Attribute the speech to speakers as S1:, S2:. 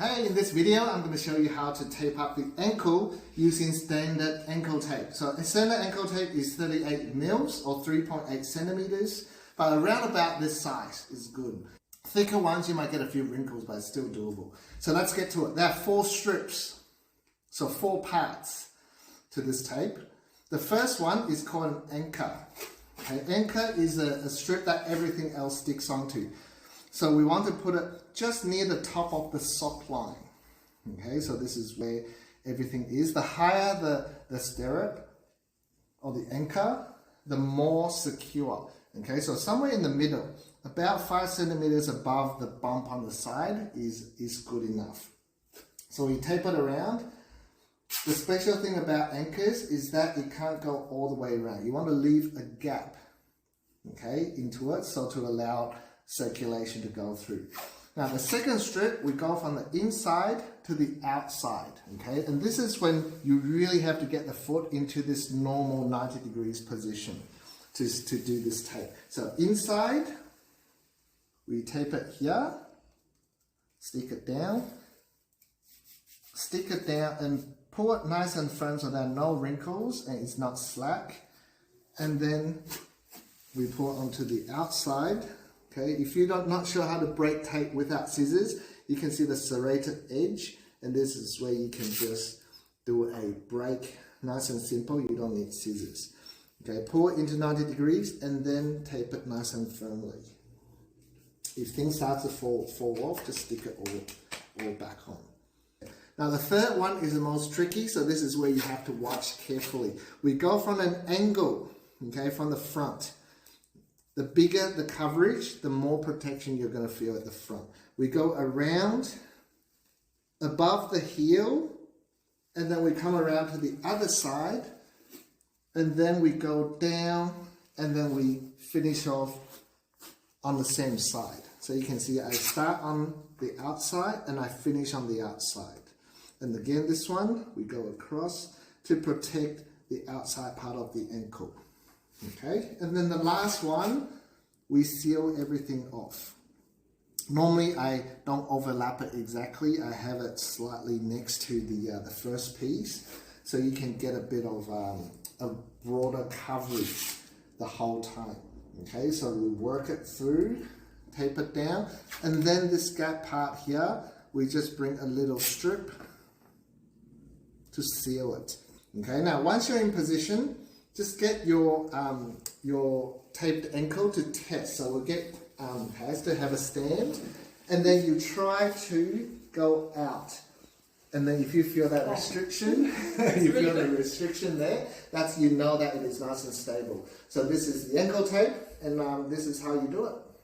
S1: Hey, in this video I'm going to show you how to tape up the ankle using standard ankle tape. So a standard ankle tape is 38 mils or 3.8 centimeters, but around about this size is good. Thicker ones you might get a few wrinkles, but it's still doable. So let's get to it. There are 4 strips, so 4 parts to this tape. The first one is called an anchor. Okay, anchor is a strip that everything else sticks onto. So we want to put it just near the top of the sock line. Okay, so this is where everything is. The higher the stirrup or the anchor, the more secure. Okay, so somewhere in the middle, about 5 centimeters above the bump on the side is good enough. So we tape it around. The special thing about anchors is that it can't go all the way around. You want to leave a gap, okay, into it, so to allow circulation to go through. Now the second strip, we go from the inside to the outside, okay, and this is when you really have to get the foot into this normal 90 degrees position to do this tape. So inside, we tape it here, stick it down and pull it nice and firm so there are no wrinkles and it's not slack, and then we pull it onto the outside. Okay, if you're not sure how to break tape without scissors, you can see the serrated edge, and this is where you can just do a break, nice and simple. You don't need scissors. Okay, pull it into 90 degrees and then tape it nice and firmly. If things start to fall off, just stick it all back on. Now the third one is the most tricky, so this is where you have to watch carefully. We go from an angle, okay, from the front. The bigger the coverage, the more protection you're going to feel at the front. We go around, above the heel, and then we come around to the other side, and then we go down, and then we finish off on the same side. So you can see I start on the outside and I finish on the outside. And again, this one, we go across to protect the outside part of the ankle. Okay, and then the last one, we seal everything off. Normally I don't overlap it exactly. I have it slightly next to the first piece, so you can get a bit of a broader coverage the whole time. Okay, so we work it through, tape it down, and then this gap part here, we just bring a little strip to seal it. Okay, now once you're in position, just get your taped ankle to test. So we'll get pads to have a stand, and then you try to go out. And then if you feel that restriction, you feel the restriction there, that's, you know that it is nice and stable. So this is the ankle tape, and this is how you do it.